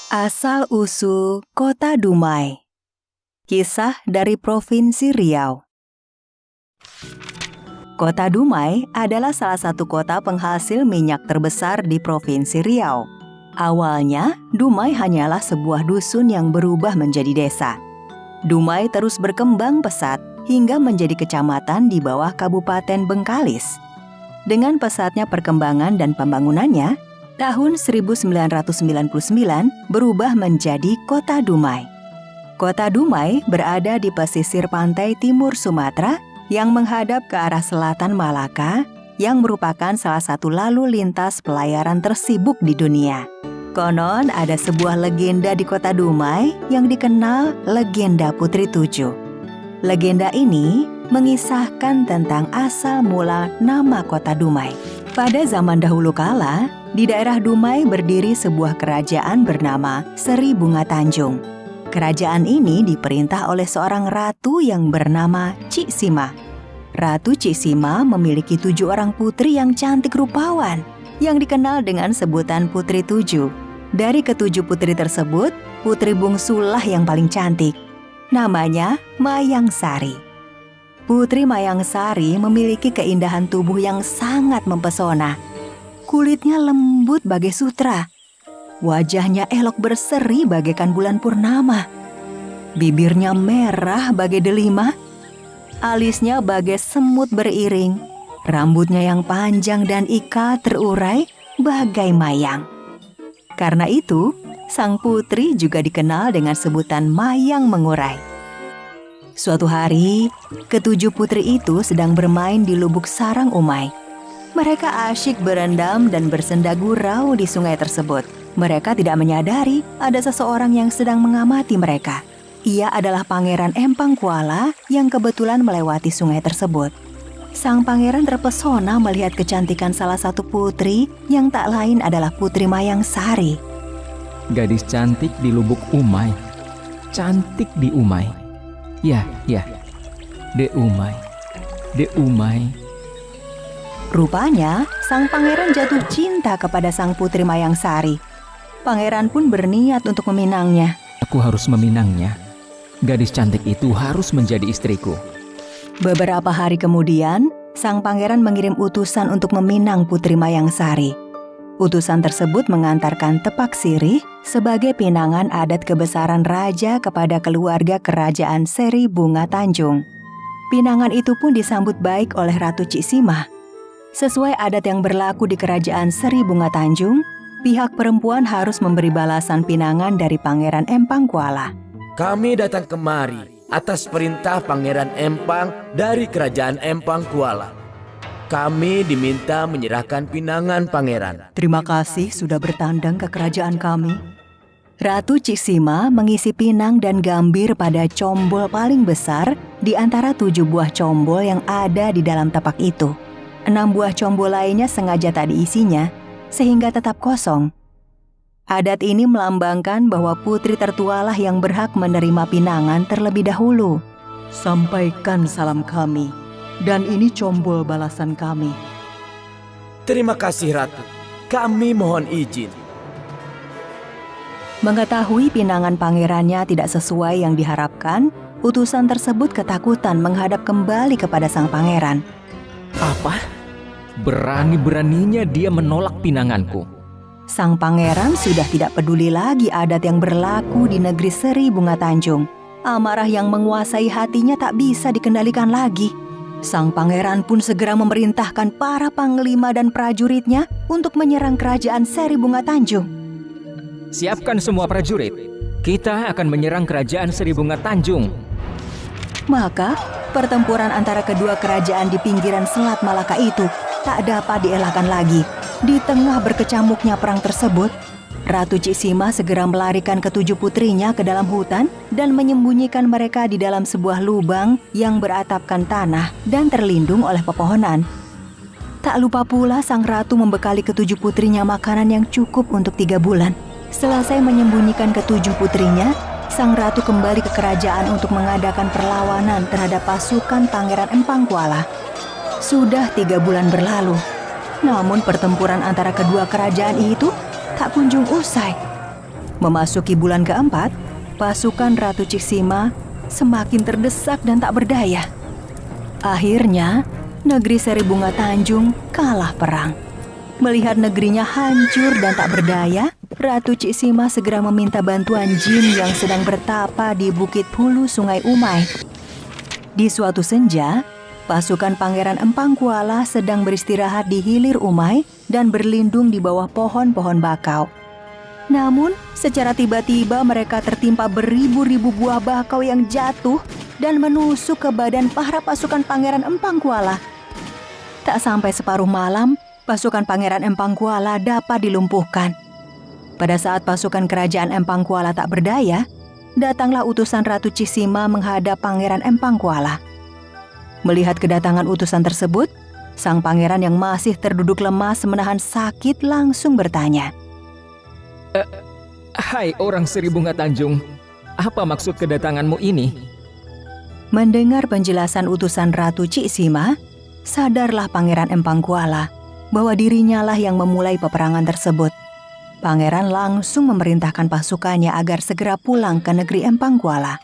Asal-usul Kota Dumai. Kisah dari Provinsi Riau. Kota Dumai adalah salah satu kota penghasil minyak terbesar di Provinsi Riau. Awalnya, Dumai hanyalah sebuah dusun yang berubah menjadi desa. Dumai terus berkembang pesat hingga menjadi kecamatan di bawah Kabupaten Bengkalis. Dengan pesatnya perkembangan dan pembangunannya, tahun 1999 berubah menjadi Kota Dumai. Kota Dumai berada di pesisir pantai timur Sumatera yang menghadap ke arah selatan Malaka, yang merupakan salah satu lalu lintas pelayaran tersibuk di dunia. Konon ada sebuah legenda di Kota Dumai yang dikenal legenda Putri Tujuh. Legenda ini mengisahkan tentang asal mula nama Kota Dumai. Pada zaman dahulu kala, di daerah Dumai berdiri sebuah kerajaan bernama Seri Bunga Tanjung. Kerajaan ini diperintah oleh seorang ratu yang bernama Cik Sima. Ratu Cik Sima memiliki 7 orang putri yang cantik rupawan, yang dikenal dengan sebutan Putri Tujuh. Dari ke-7 putri tersebut, putri bungsulah yang paling cantik. Namanya Mayang Sari. Putri Mayang Sari memiliki keindahan tubuh yang sangat mempesona. Kulitnya lembut bagai sutra. Wajahnya elok berseri bagaikan bulan purnama. Bibirnya merah bagai delima. Alisnya bagai semut beriring. Rambutnya yang panjang dan ikal terurai bagai mayang. Karena itu, sang putri juga dikenal dengan sebutan Mayang Mengurai. Suatu hari, ke-7 putri itu sedang bermain di Lubuk Sarang Umai. Mereka asyik berendam dan bersenda gurau di sungai tersebut. Mereka tidak menyadari ada seseorang yang sedang mengamati mereka. Ia adalah Pangeran Empang Kuala yang kebetulan melewati sungai tersebut. Sang pangeran terpesona melihat kecantikan salah satu putri yang tak lain adalah Putri Mayang Sari. Gadis cantik di Lubuk Umai. Cantik di Umai. Ya, De Umai. Rupanya, sang pangeran jatuh cinta kepada sang Putri Mayang Sari. Pangeran pun berniat untuk meminangnya. Aku harus meminangnya. Gadis cantik itu harus menjadi istriku. Beberapa hari kemudian, sang pangeran mengirim utusan untuk meminang Putri Mayang Sari. Utusan tersebut mengantarkan tepak sirih sebagai pinangan adat kebesaran raja kepada keluarga kerajaan Seri Bunga Tanjung. Pinangan itu pun disambut baik oleh Ratu Cik Sima. Sesuai adat yang berlaku di kerajaan Seri Bunga Tanjung, pihak perempuan harus memberi balasan pinangan dari Pangeran Empang Kuala. Kami datang kemari atas perintah Pangeran Empang dari kerajaan Empang Kuala. Kami diminta menyerahkan pinangan pangeran. Terima kasih sudah bertandang ke kerajaan kami. Ratu Cik Sima mengisi pinang dan gambir pada combol paling besar di antara 7 buah combol yang ada di dalam tapak itu. 6 buah combol lainnya sengaja tak diisinya, sehingga tetap kosong. Adat ini melambangkan bahwa putri tertualah yang berhak menerima pinangan terlebih dahulu. Sampaikan salam kami. Dan ini combol balasan kami. Terima kasih Ratu. Kami mohon izin. Mengetahui pinangan pangerannya tidak sesuai yang diharapkan, utusan tersebut ketakutan menghadap kembali kepada sang pangeran. Apa? Berani-beraninya dia menolak pinanganku. Sang pangeran sudah tidak peduli lagi adat yang berlaku di negeri Seri Bunga Tanjung. Amarah yang menguasai hatinya tak bisa dikendalikan lagi. Sang pangeran pun segera memerintahkan para panglima dan prajuritnya untuk menyerang kerajaan Seri Bunga Tanjung. Siapkan semua prajurit. Kita akan menyerang kerajaan Seri Bunga Tanjung. Maka, pertempuran antara kedua kerajaan di pinggiran Selat Malaka itu tak dapat dielakkan lagi. Di tengah berkecamuknya perang tersebut, Ratu Cik Sima segera melarikan ke-7 putrinya ke dalam hutan dan menyembunyikan mereka di dalam sebuah lubang yang beratapkan tanah dan terlindung oleh pepohonan. Tak lupa pula sang ratu membekali ke-7 putrinya makanan yang cukup untuk 3 bulan. Selesai menyembunyikan ke-7 putrinya, sang ratu kembali ke kerajaan untuk mengadakan perlawanan terhadap pasukan Pangeran Empang Kuala. Sudah 3 bulan berlalu, namun pertempuran antara kedua kerajaan itu tak kunjung usai. Memasuki bulan keempat, pasukan Ratu Ciksima semakin terdesak dan tak berdaya. Akhirnya, negeri Seri Bunga Tanjung kalah perang. Melihat negerinya hancur dan tak berdaya, Ratu Ciksima segera meminta bantuan jin yang sedang bertapa di Bukit Hulu Sungai Umai. Di suatu senja, pasukan Pangeran Empang Kuala sedang beristirahat di hilir Umai dan berlindung di bawah pohon-pohon bakau. Namun, secara tiba-tiba mereka tertimpa beribu-ribu buah bakau yang jatuh dan menusuk ke badan para pasukan Pangeran Empang Kuala. Tak sampai separuh malam, pasukan Pangeran Empang Kuala dapat dilumpuhkan. Pada saat pasukan kerajaan Empang Kuala tak berdaya, datanglah utusan Ratu Ciksima menghadap Pangeran Empang Kuala. Melihat kedatangan utusan tersebut, sang pangeran yang masih terduduk lemas menahan sakit langsung bertanya. Hai orang Seri Bunga Tanjung, apa maksud kedatanganmu ini? Mendengar penjelasan utusan Ratu Ciksima, sadarlah Pangeran Empang Kuala bahwa dirinya lah yang memulai peperangan tersebut. Pangeran langsung memerintahkan pasukannya agar segera pulang ke negeri Empang Kuala.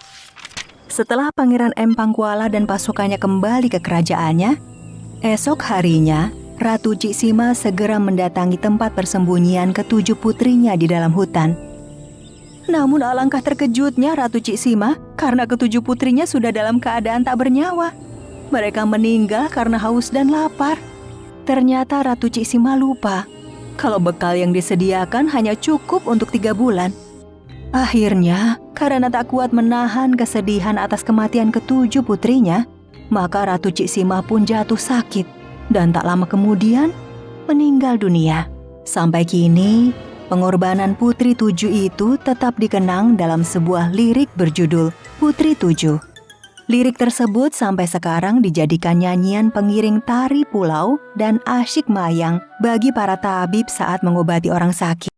Setelah Pangeran Empang Kuala dan pasukannya kembali ke kerajaannya, esok harinya Ratu Ciksima segera mendatangi tempat persembunyian ketujuh putrinya di dalam hutan. Namun alangkah terkejutnya Ratu Ciksima karena ketujuh putrinya sudah dalam keadaan tak bernyawa. Mereka meninggal karena haus dan lapar. Ternyata Ratu Ciksima lupa kalau bekal yang disediakan hanya cukup untuk 3 bulan. Akhirnya, karena tak kuat menahan kesedihan atas kematian ketujuh putrinya, maka Ratu Ciksima pun jatuh sakit dan tak lama kemudian meninggal dunia. Sampai kini, pengorbanan Putri Tujuh itu tetap dikenang dalam sebuah lirik berjudul Putri Tujuh. Lirik tersebut sampai sekarang dijadikan nyanyian pengiring tari pulau dan asyik mayang bagi para tabib saat mengobati orang sakit.